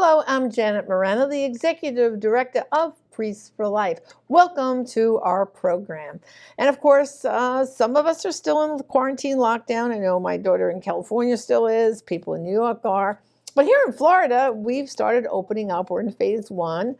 Hello, I'm Janet Morana, the Executive Director of Priests for Life. Welcome to our program. And of course, some of us are still in the quarantine lockdown. I know my daughter in California still is, people in New York are. But here in Florida, we've started opening up. We're in phase one.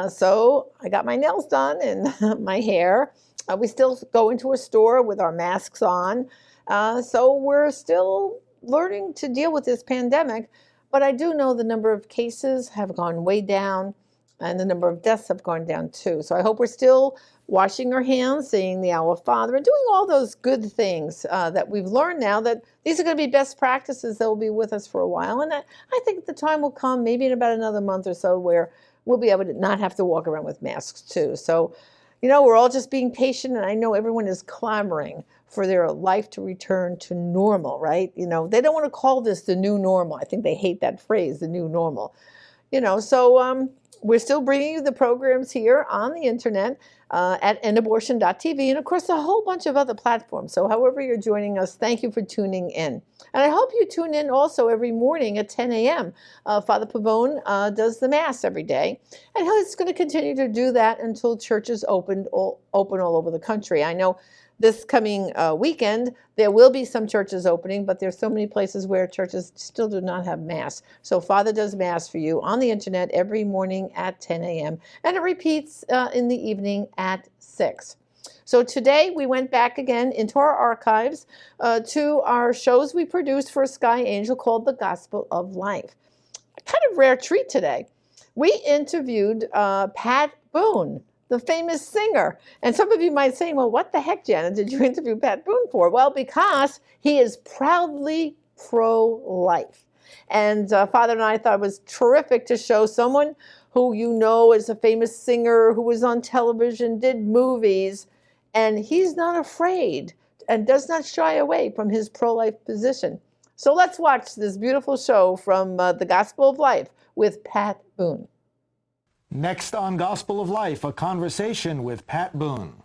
So I got my nails done and my hair. We still go into a store with our masks on. So we're still learning to deal with this pandemic. But I do know the number of cases have gone way down and the number of deaths have gone down too. So I hope we're still washing our hands, saying the Our Father, and doing all those good things that we've learned now, that these are going to be best practices that will be with us for a while. And I think the time will come, maybe in about another month or so, where we'll be able to not have to walk around with masks too. So, we're all just being patient, and I know everyone is clamoring for their life to return to normal, right? They don't want to call this the new normal. I think they hate that phrase, the new normal. So we're still bringing you the programs here on the internet at endabortion.tv, and of course a whole bunch of other platforms. So however you're joining us, thank you for tuning in. And I hope you tune in also every morning at 10 a.m. Father Pavone does the Mass every day, and he's going to continue to do that until churches open all over the country. I know this coming weekend, there will be some churches opening, but there's so many places where churches still do not have Mass. So Father does Mass for you on the internet every morning at 10 a.m. and it repeats in the evening at 6. So today we went back again into our archives to our shows we produced for Sky Angel called The Gospel of Life. A kind of rare treat today. We interviewed Pat Boone, the famous singer. And some of you might say, well, what the heck, Janet, did you interview Pat Boone for? Well, because he is proudly pro-life. And Father and I thought it was terrific to show someone who is a famous singer, who was on television, did movies, and he's not afraid and does not shy away from his pro-life position. So let's watch this beautiful show from The Gospel of Life with Pat Boone. Next on Gospel of Life, a conversation with Pat Boone.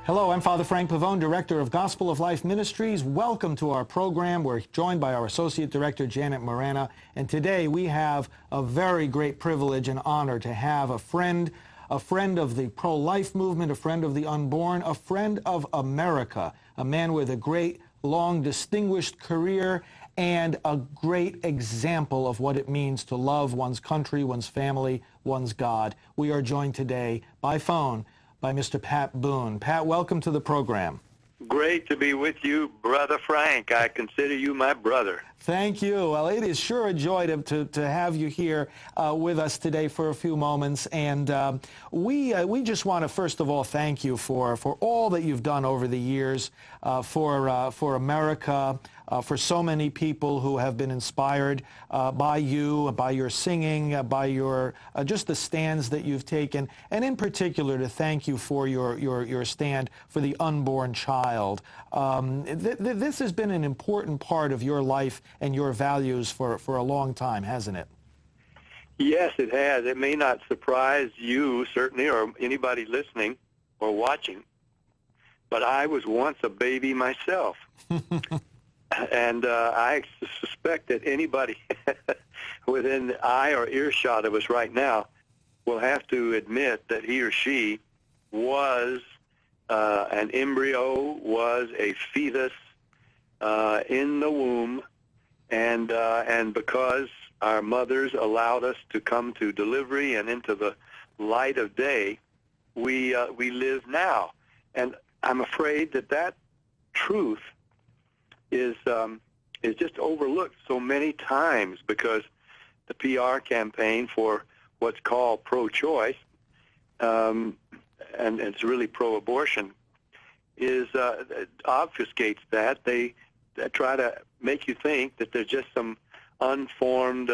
Hello, I'm Father Frank Pavone, Director of Gospel of Life Ministries. Welcome to our program. We're joined by our Associate Director, Janet Morana, and today we have a very great privilege and honor to have a friend of the pro-life movement, a friend of the unborn, a friend of America, a man with a great, long, distinguished career and a great example of what it means to love one's country, one's family, one's God. We are joined today by phone by Mr. Pat Boone. Pat, welcome to the program. Great to be with you, Brother Frank. I consider you my brother. Thank you. Well, it is sure a joy to have you here with us today for a few moments. And we just want to, first of all, thank you for all that you've done over the years for America, for so many people who have been inspired by you, by your singing, by your just the stands that you've taken, and in particular to thank you for your stand for the unborn child. This has been an important part of your life and your values for a long time, hasn't it? Yes, it has. It may not surprise you, certainly, or anybody listening or watching, but I was once a baby myself. And I suspect that anybody within eye or earshot of us right now will have to admit that he or she was an embryo, was a fetus in the womb, and because our mothers allowed us to come to delivery and into the light of day, we live now. And I'm afraid that truth is just overlooked so many times because the PR campaign for what's called pro-choice, and it's really pro-abortion, obfuscates that. They try to make you think that there's just some unformed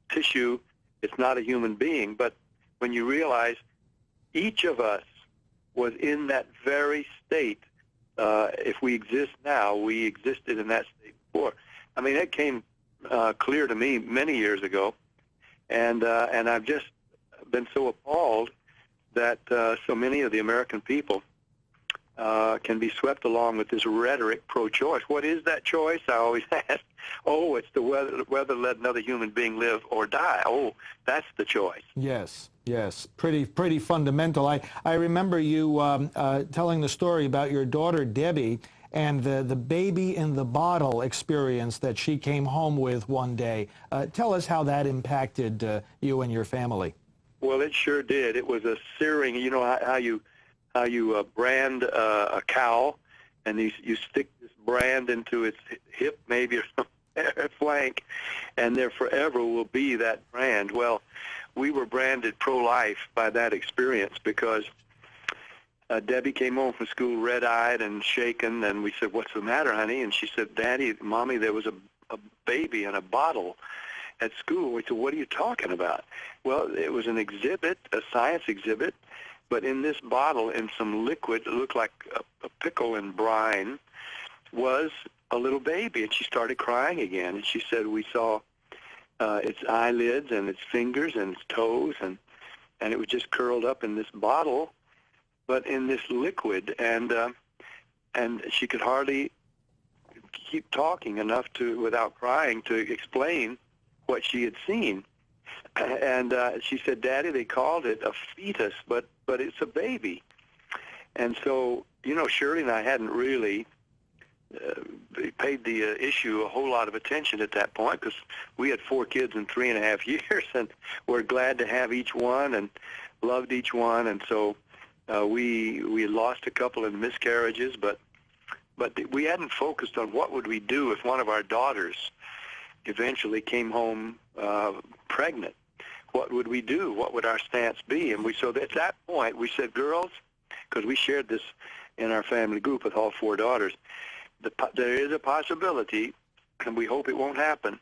tissue. It's not a human being. But when you realize each of us was in that very state if we exist now, we existed in that state before. I mean, it came clear to me many years ago, and I've just been so appalled that so many of the American people can be swept along with this rhetoric pro-choice. What is that choice? I always ask. Oh, it's whether let another human being live or die. Oh, that's the choice. Yes, yes, pretty fundamental. I remember you telling the story about your daughter Debbie and the baby in the bottle experience that she came home with one day. Tell us how that impacted you and your family. Well, it sure did. It was a searing. You know how you brand a cow, and you stick this brand into its hip, maybe, or flank, and there forever will be that brand. Well, we were branded pro-life by that experience because Debbie came home from school red-eyed and shaken, and we said, "What's the matter, honey?" And she said, "Daddy, Mommy, there was a baby in a bottle at school." We said, "What are you talking about?" Well, it was an exhibit, a science exhibit, but in this bottle, in some liquid that looked like a pickle in brine, was a little baby. And she started crying again. And she said, "We saw its eyelids and its fingers and its toes, and it was just curled up in this bottle, but in this liquid." And she could hardly keep talking enough without crying to explain what she had seen. And she said, "Daddy, they called it a fetus, but it's a baby." And so, you know, Shirley and I hadn't really paid the issue a whole lot of attention at that point because we had 4 kids in 3.5 years, and we're glad to have each one and loved each one. And so we had lost a couple in miscarriages, but we hadn't focused on what would we do if one of our daughters eventually came home pregnant. What would we do? What would our stance be? And so at that point, we said, girls, because we shared this in our family group with all 4 daughters, there is a possibility, and we hope it won't happen,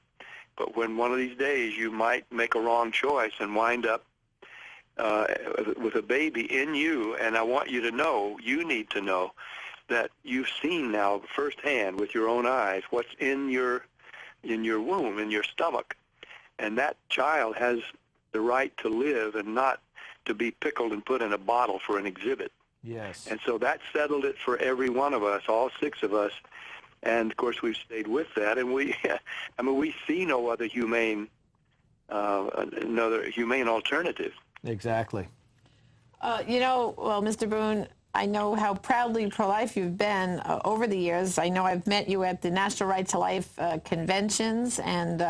but when one of these days you might make a wrong choice and wind up with a baby in you, and I want you to know, you need to know, that you've seen now firsthand with your own eyes what's in your womb, in your stomach, and that child has the right to live and not to be pickled and put in a bottle for an exhibit. Yes. And so that settled it for every one of us, all 6 of us. And of course, we've stayed with that. And we see no other humane alternative. Exactly. You know, well, Mr. Boone, I know how proudly pro-life you've been over the years. I know I've met you at the National Right to Life conventions, and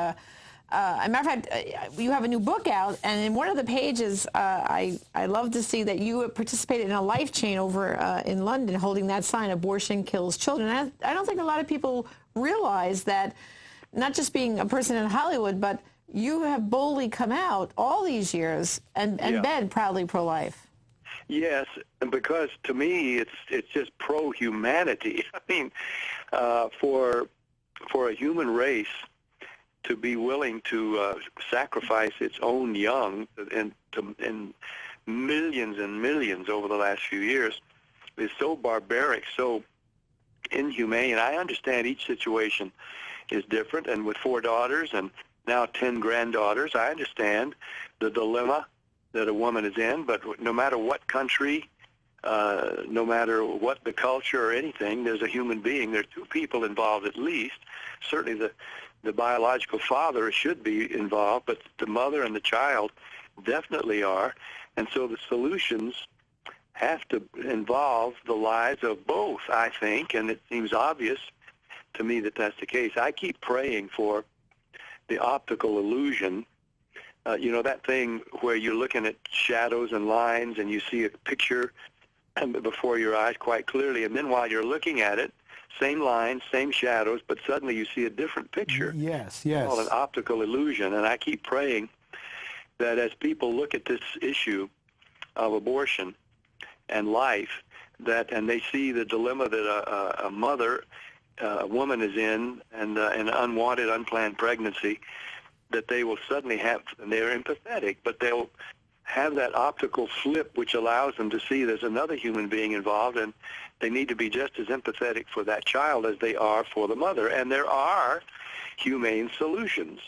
as a matter of fact, you have a new book out, and in one of the pages, I love to see that you participated in a life chain over in London, holding that sign, "Abortion Kills Children." I don't think a lot of people realize that, not just being a person in Hollywood, but you have boldly come out all these years and been proudly pro-life. Yes, and because to me, it's just pro-humanity. I mean, for a human race to be willing to sacrifice its own young in millions and millions over the last few years is so barbaric, so inhumane. I understand each situation is different, and with 4 daughters and now 10 granddaughters, I understand the dilemma that a woman is in, but no matter what country, no matter what the culture or anything, there's a human being. There are 2 people involved at least. Certainly the biological father should be involved, but the mother and the child definitely are. And so the solutions have to involve the lives of both, I think, and it seems obvious to me that that's the case. I keep praying for the optical illusion, you know, that thing where you're looking at shadows and lines and you see a picture before your eyes quite clearly, and then while you're looking at it, same lines, same shadows, but suddenly you see a different picture. Yes, yes. It's called an optical illusion, and I keep praying that as people look at this issue of abortion and life, and they see the dilemma that a mother, a woman is in, and an unwanted, unplanned pregnancy, that they will suddenly have, and they're empathetic, but they'll have that optical flip which allows them to see there's another human being involved, and they need to be just as empathetic for that child as they are for the mother. And there are humane solutions.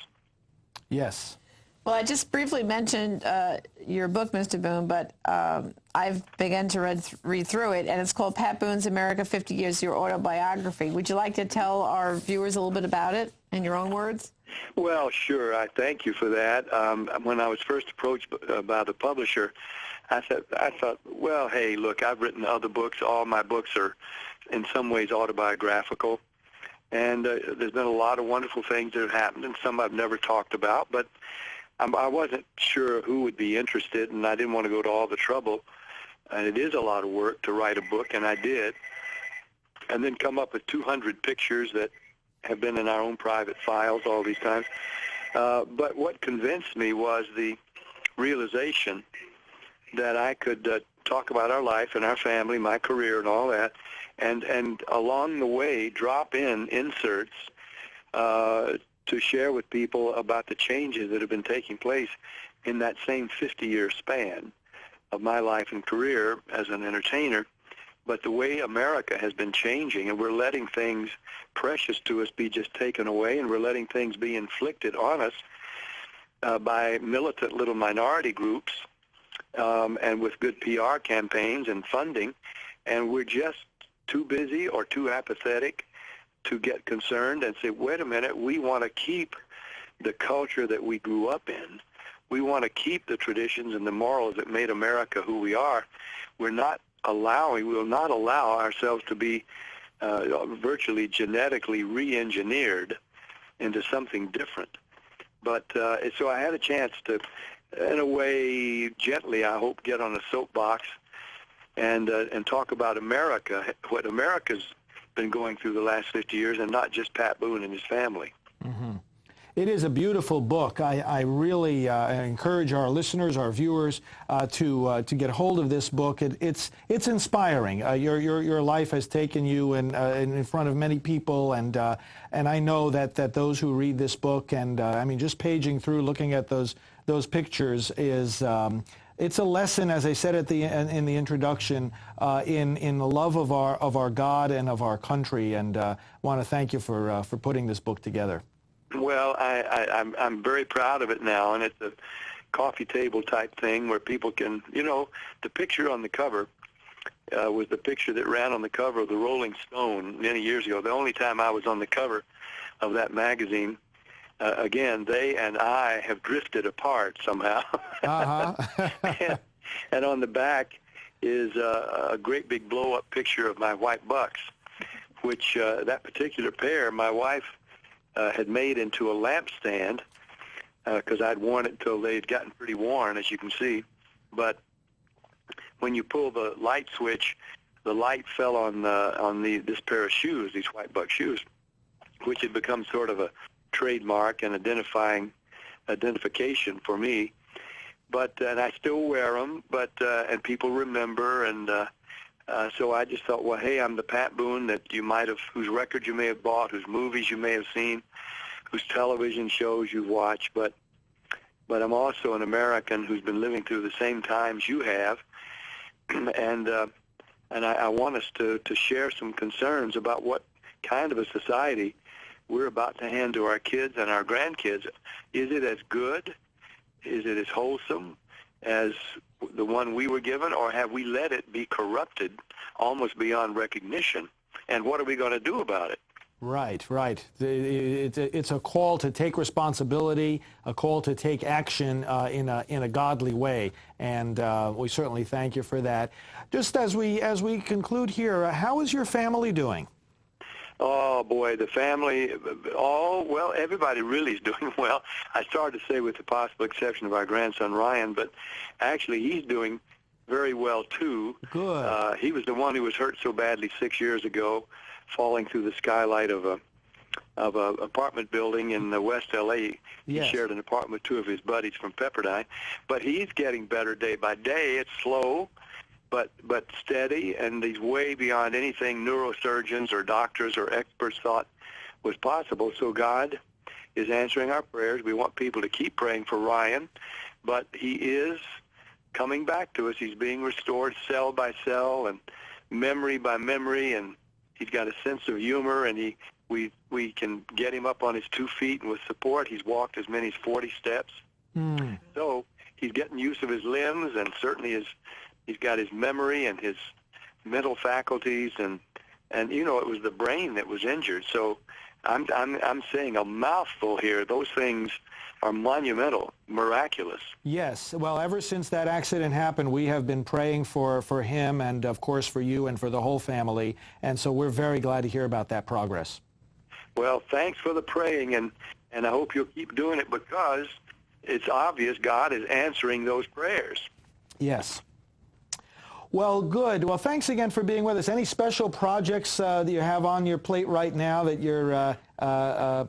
Yes. Well, I just briefly mentioned your book, Mr. Boone, but I've begun to read through it, and it's called Pat Boone's America 50 Years, Your Autobiography. Would you like to tell our viewers a little bit about it in your own words? Well, sure. I thank you for that. When I was first approached by the publisher, I thought, well, hey, look, I've written other books. All my books are in some ways autobiographical. And there's been a lot of wonderful things that have happened, and some I've never talked about. But I wasn't sure who would be interested, and I didn't want to go to all the trouble. And it is a lot of work to write a book, and I did. And then come up with 200 pictures that have been in our own private files all these times. But what convinced me was the realization that I could talk about our life and our family, my career and all that, and along the way drop in inserts to share with people about the changes that have been taking place in that same 50-year span of my life and career as an entertainer. But the way America has been changing, and we're letting things precious to us be just taken away, and we're letting things be inflicted on us by militant little minority groups and with good PR campaigns and funding, and we're just too busy or too apathetic to get concerned and say, wait a minute, we want to keep the culture that we grew up in. We want to keep the traditions and the morals that made America who we are. We will not allow ourselves to be virtually genetically re-engineered into something different. But so I had a chance to, in a way, gently, I hope, get on a soapbox and talk about America, what America's been going through the last 50 years, and not just Pat Boone and his family. Mm-hmm. It is a beautiful book. I really encourage our listeners, our viewers, to get hold of this book. It's inspiring. Your life has taken you in front of many people, and I know that those who read this book, and I mean, just paging through, looking at those pictures is. It's a lesson, as I said in the introduction, in the love of our God and of our country, and want to thank you for putting this book together. Well, I'm very proud of it now, and it's a coffee table type thing where people can, the picture on the cover was the picture that ran on the cover of the Rolling Stone many years ago. The only time I was on the cover of that magazine. Again, they and I have drifted apart somehow. Uh-huh. and on the back is a great big blow-up picture of my white bucks, which that particular pair my wife had made into a lampstand because I'd worn it until they had gotten pretty worn, as you can see. But when you pull the light switch, the light fell on this pair of shoes, these white buck shoes, which had become sort of a trademark and identification for me. And I still wear them, and people remember, and so I just thought, well, hey, I'm the Pat Boone that whose records you may have bought, whose movies you may have seen, whose television shows you've watched, but I'm also an American who's been living through the same times you have, and I want us to share some concerns about what kind of a society we're about to hand to our kids and our grandkids. Is it as good? Is it as wholesome as the one we were given, or have we let it be corrupted almost beyond recognition? And what are we going to do about it? Right. It's a call to take responsibility, a call to take action in a godly way, and we certainly thank you for that. Just as we conclude here, how is your family doing? Oh, boy, the family, well, everybody really is doing well. I started to say with the possible exception of our grandson, Ryan, but actually he's doing very well, too. Good. He was the one who was hurt so badly 6 years ago, falling through the skylight of a apartment building in West L.A. Yes. He shared an apartment with two of his buddies from Pepperdine. But he's getting better day by day. It's slow, but steady, and he's way beyond anything neurosurgeons or doctors or experts thought was possible. So God is answering our prayers. We want people to keep praying for Ryan, but he is coming back to us. He's being restored cell by cell and memory by memory, and he's got a sense of humor, and we can get him up on his 2 feet, and with support, he's walked as many as 40 steps. So he's getting use of his limbs, and certainly he's got his memory and his mental faculties, and you know, it was the brain that was injured. So I'm saying a mouthful here. Those things are monumental, miraculous. Yes. Well, ever since that accident happened, we have been praying for him and, of course, for you and for the whole family. And so we're very glad to hear about that progress. Well, thanks for the praying, and I hope you'll keep doing it, because it's obvious God is answering those prayers. Yes. Well, good. Well, thanks again for being with us. Any special projects that you have on your plate right now that you're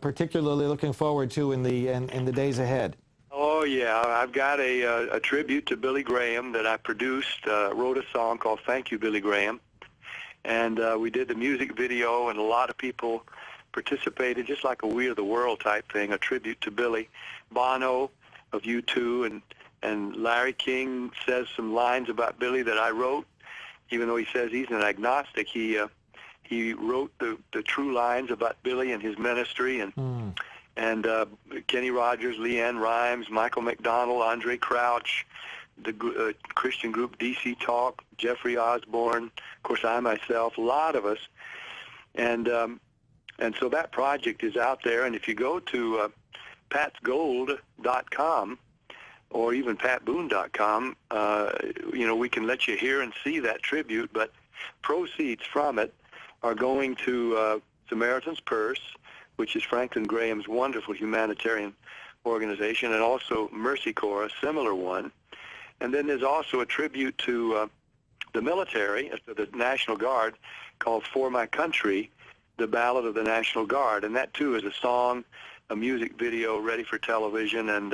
particularly looking forward to in the days ahead? Oh, yeah. I've got a tribute to Billy Graham that I produced, wrote a song called Thank You, Billy Graham. And we did the music video, and a lot of people participated, just like a We Are the World type thing, a tribute to Billy. Bono of U2 and Larry King says some lines about Billy that I wrote. Even though he says he's an agnostic, he wrote the true lines about Billy and his ministry, and Kenny Rogers, Leanne Rimes, Michael McDonald, Andre Crouch, the Christian group DC Talk, Jeffrey Osborne, of course I myself, a lot of us, and so that project is out there. And if you go to patsgold.com or even patboone.com, you know, we can let you hear and see that tribute, but proceeds from it are going to Samaritan's Purse, which is Franklin Graham's wonderful humanitarian organization, and also Mercy Corps, a similar one. And then there's also a tribute to the military, to the National Guard, called For My Country, the Ballad of the National Guard. And that, too, is a song, a music video ready for television, and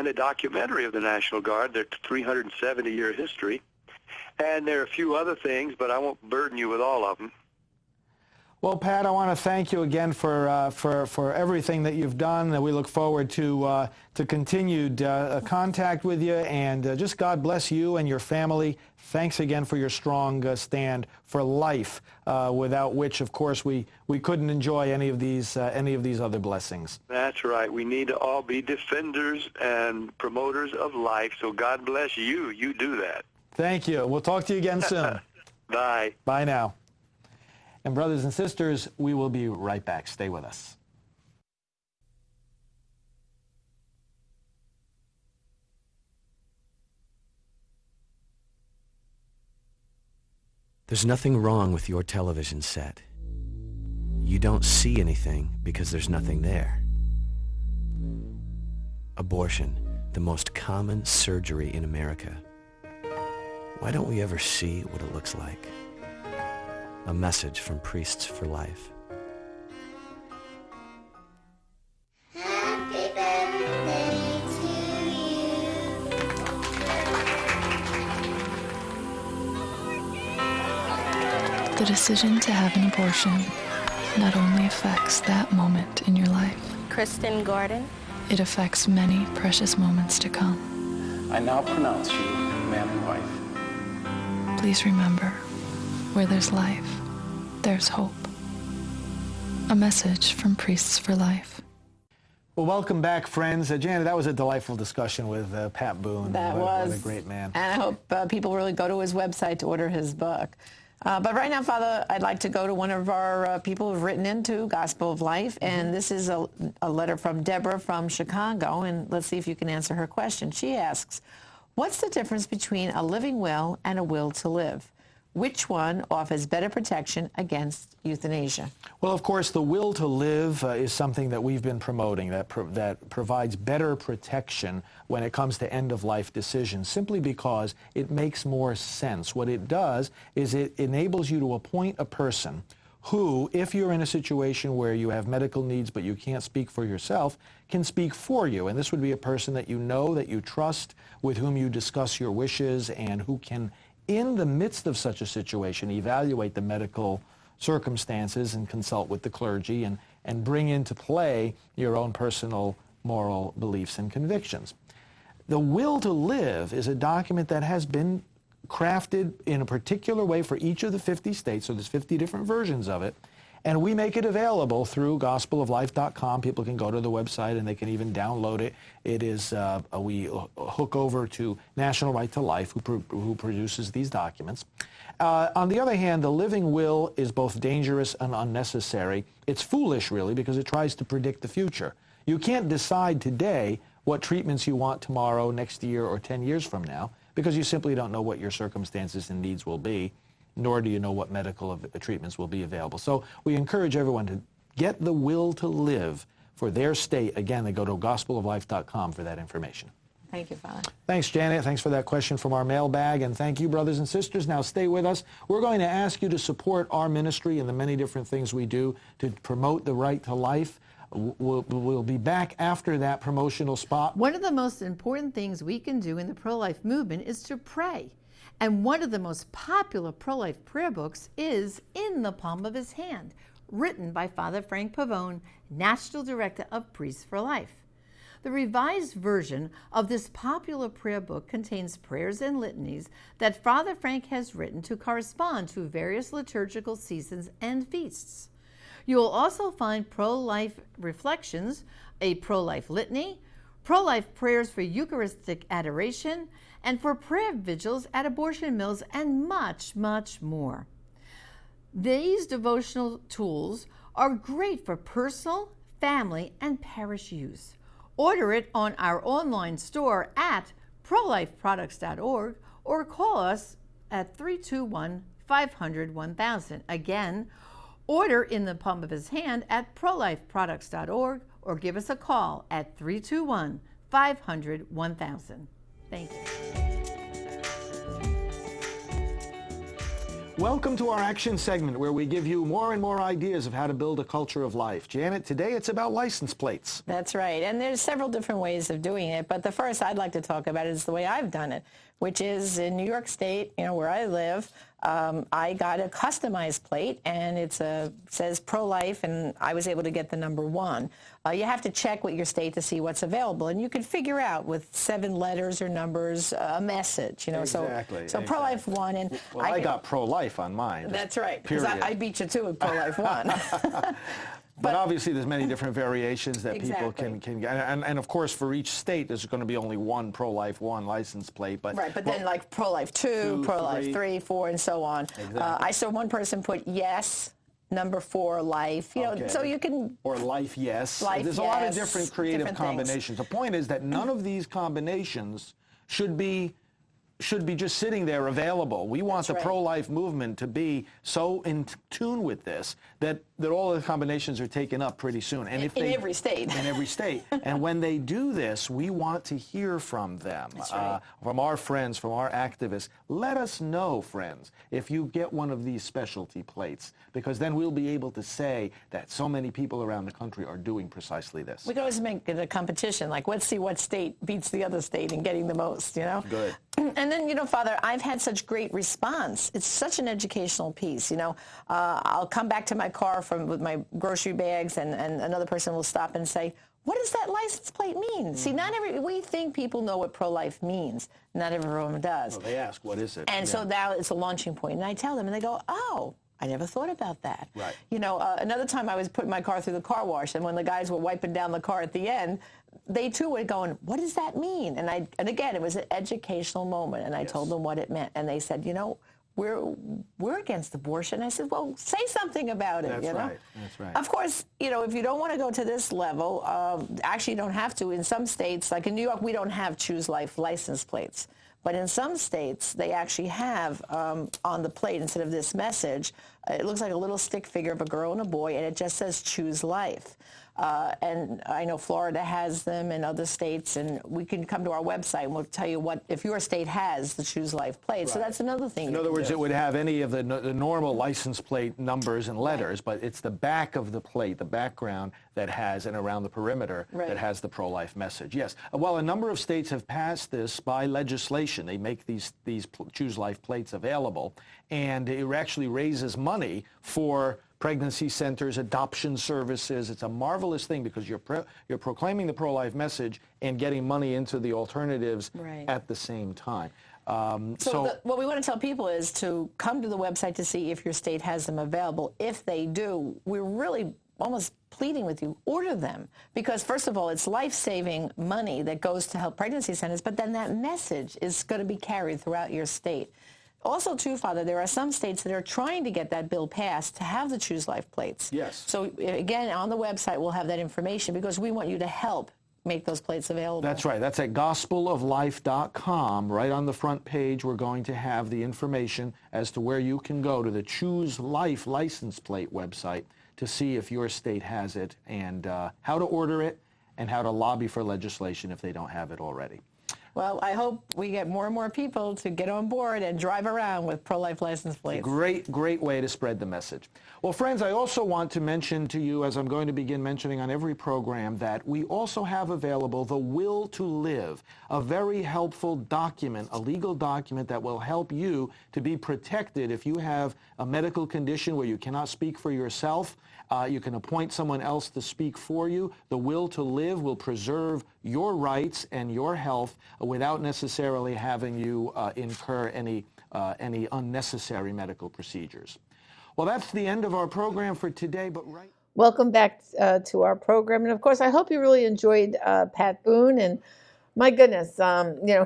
a documentary of the National Guard, their 370-year history. And there are a few other things, but I won't burden you with all of them. Well, Pat, I want to thank you again for everything that you've done. We look forward to continued contact with you, and just God bless you and your family. Thanks again for your strong stand for life, without which, of course, we couldn't enjoy any of these other blessings. That's right. We need to all be defenders and promoters of life. So God bless you. You do that. Thank you. We'll talk to you again soon. Bye. Bye now. And brothers and sisters, we will be right back. Stay with us. There's nothing wrong with your television set. You don't see anything because there's nothing there. Abortion, the most common surgery in America. Why don't we ever see what it looks like? A message from Priests for Life. Happy birthday to you. The decision to have an abortion not only affects that moment in your life, Kristen Gordon. it affects many precious moments to come. I now pronounce you man and wife. Please remember, where there's life, there's hope. A message from Priests for Life. Well, welcome back, friends. Janet, that was a delightful discussion with Pat Boone. That What was a great man. And I hope people really go to his website to order his book. But right now, Father, I'd like to go to one of our people who've written into Gospel of Life, and this is a letter from Deborah from Chicago, and let's see if you can answer her question. She asks, what's the difference between a living will and a will to live? Which one offers better protection against euthanasia? Well, of course, the will to live is something that we've been promoting, that provides better protection when it comes to end-of-life decisions, simply because it makes more sense. What it does is it enables you to appoint a person who, if you're in a situation where you have medical needs but you can't speak for yourself, can speak for you. And this would be a person that you know, that you trust, with whom you discuss your wishes, and who can, in the midst of such a situation, evaluate the medical circumstances and consult with the clergy and bring into play your own personal moral beliefs and convictions. The will to live is a document that has been crafted in a particular way for each of the 50 states, so there's 50 different versions of it, and we make it available through gospeloflife.com. People can go to the website and they can even download it. It is, we hook over to National Right to Life, who produces these documents. On the other hand, the living will is both dangerous and unnecessary. It's foolish, really, because it tries to predict the future. You can't decide today what treatments you want tomorrow, next year, or 10 years from now, because you simply don't know what your circumstances and needs will be, nor do you know what medical treatments will be available. So we encourage everyone to get the will to live for their state. Again, they go to gospeloflife.com for that information. Thank you, Father. Thanks, Janet. Thanks for that question from our mailbag. And thank you, brothers and sisters. Now stay with us. We're going to ask you to support our ministry and the many different things we do to promote the right to life. We'll be back after that promotional spot. One of the most important things we can do in the pro-life movement is to pray. And one of the most popular pro-life prayer books is In the Palm of His Hand, written by Father Frank Pavone, National Director of Priests for Life. The revised version of this popular prayer book contains prayers and litanies that Father Frank has written to correspond to various liturgical seasons and feasts. You will also find pro-life reflections, a pro-life litany, pro-life prayers for Eucharistic adoration, and for prayer vigils at abortion mills, and much, much more. These devotional tools are great for personal, family, and parish use. Order it on our online store at prolifeproducts.org or call us at 321-500-1000. Again, order In the Palm of His Hand at prolifeproducts.org or give us a call at 321-500-1000. Thank you. Welcome to our action segment where we give you more and more ideas of how to build a culture of life. Janet, today it's about license plates. That's right. And there's several different ways of doing it. But the first I'd like to talk about is the way I've done it, which is in New York State, where I live. I got a customized plate, and it says pro-life, and I was able to get the number 1. You have to check with your state to see what's available, and you can figure out with 7 letters or numbers a message. Exactly. So pro-life 1, and well, I got pro-life on mine. That's right. Because I beat you too with pro-life 1. But obviously there's many different variations that Exactly. people can get. And of course, for each state, there's going to be only one pro-life 1 license plate. But then like pro-life 2, pro-life 3, 4, and so on. Exactly. I saw one person put yes, number 4, life. Okay. So you can... Or life, yes. Life, there's a lot of yes, different creative different combinations. The point is that none of these combinations should be just sitting there available. We want the pro-life movement to be so in tune with this that all the combinations are taken up pretty soon. And if in every state. In every state. And when they do this, we want to hear from them, from our friends, from our activists. Let us know, friends, if you get one of these specialty plates, because then we'll be able to say that so many people around the country are doing precisely this. We can always make it a competition, like let's see what state beats the other state in getting the most, Good. And then, Father, I've had such great response. It's such an educational piece, I'll come back to my car with my grocery bags, and another person will stop and say, what does that license plate mean? See, we think people know what pro-life means. Not everyone does. Well, they ask, what is it? And so now it's a launching point. And I tell them, and they go, oh, I never thought about that. Right. Another time I was putting my car through the car wash, and when the guys were wiping down the car at the end, they too were going, what does that mean? And again, it was an educational moment, and I told them what it meant. And they said, we're against abortion. I said, well, say something about it. That's right. That's right. Of course, if you don't want to go to this level, actually you don't have to. In some states, like in New York, we don't have Choose Life license plates. But in some states, they actually have on the plate, instead of this message, it looks like a little stick figure of a girl and a boy, and it just says Choose Life. And I know Florida has them, and other states, and we can come to our website and we'll tell you if your state has the Choose Life plate. Right. So that's another thing. In other words, it would have any of the normal license plate numbers and letters, but it's the back of the plate, the background, that has, and around the perimeter, that has the pro-life message. Yes. Well, a number of states have passed this by legislation. They make these Choose Life plates available, and it actually raises money for pregnancy centers, adoption services. It's a marvelous thing because you're proclaiming the pro-life message and getting money into the alternatives at the same time. What we want to tell people is to come to the website to see if your state has them available. If they do, we're really almost pleading with you, order them. Because first of all, it's life-saving money that goes to help pregnancy centers, but then that message is going to be carried throughout your state. Also, too, Father, there are some states that are trying to get that bill passed to have the Choose Life plates. Yes. So, again, on the website, we'll have that information because we want you to help make those plates available. That's right. That's at gospeloflife.com. Right on the front page, we're going to have the information as to where you can go to the Choose Life license plate website to see if your state has it and how to order it and how to lobby for legislation if they don't have it already. Well, I hope we get more and more people to get on board and drive around with pro-life license plates. Great way to spread the message. Well, friends, I also want to mention to you, as I'm going to begin mentioning on every program, that we also have available the Will to Live, a very helpful document, a legal document that will help you to be protected if you have a medical condition where you cannot speak for yourself. You can appoint someone else to speak for you. The Will to Live will preserve your rights and your health without necessarily having you incur any unnecessary medical procedures. Well, that's the end of our program for today, but Welcome back to our program. And of course, I hope you really enjoyed Pat Boone. And my goodness,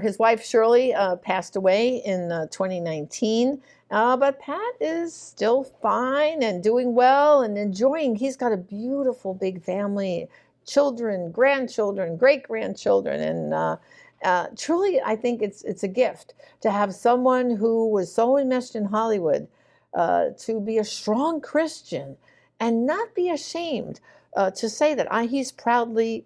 his wife Shirley passed away in 2019. But Pat is still fine and doing well and enjoying. He's got a beautiful big family, children, grandchildren, great-grandchildren. And truly, I think it's a gift to have someone who was so enmeshed in Hollywood to be a strong Christian and not be ashamed to say that he's proudly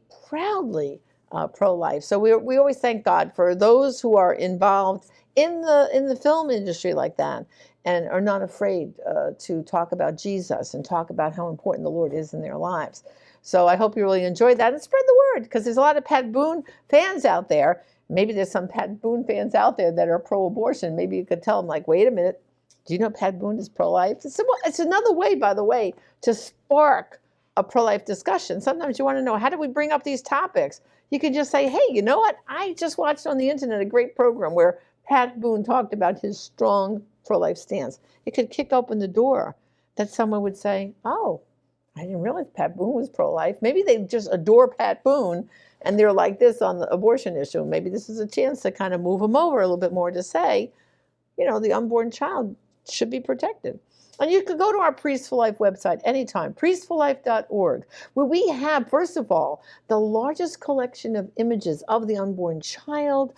pro-life. So we always thank God for those who are involved in the film industry like that and are not afraid to talk about Jesus and talk about how important the Lord is in their lives. So I hope you really enjoyed that and spread the word, because there's a lot of Pat Boone fans out there. Maybe there's some Pat Boone fans out there that are pro-abortion. Maybe you could tell them, like, wait a minute, do you know Pat Boone is pro-life? It's another way, by the way, to spark a pro-life discussion. Sometimes you want to know, how do we bring up these topics? You can just say, hey, you know what? I just watched on the internet a great program where Pat Boone talked about his strong pro-life stance. It could kick open the door that someone would say, oh, I didn't realize Pat Boone was pro-life. Maybe they just adore Pat Boone and they're like this on the abortion issue. Maybe this is a chance to kind of move them over a little bit more to say, the unborn child should be protected. And you can go to our Priests for Life website anytime, priestsforlife.org, where we have, first of all, the largest collection of images of the unborn child.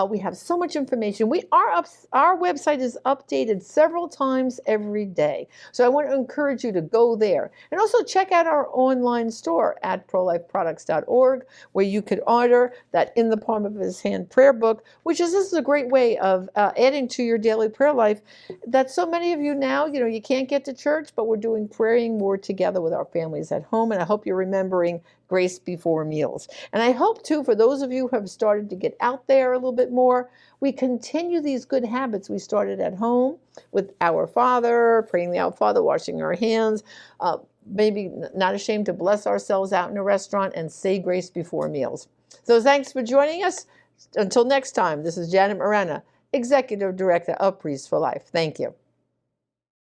We have so much information. Our website is updated several times every day. So I want to encourage you to go there. And also check out our online store at prolifeproducts.org, where you could order that In the Palm of His Hand prayer book, this is a great way of adding to your daily prayer life that so many of you now, you can't get to church, but we're praying more together with our families at home. And I hope you're remembering grace before meals. And I hope, too, for those of you who have started to get out there a little bit more, we continue these good habits we started at home with Our Father, praying the Our Father, washing our hands, maybe not ashamed to bless ourselves out in a restaurant and say grace before meals. So thanks for joining us. Until next time, this is Janet Morana, Executive Director of Priests for Life. Thank you.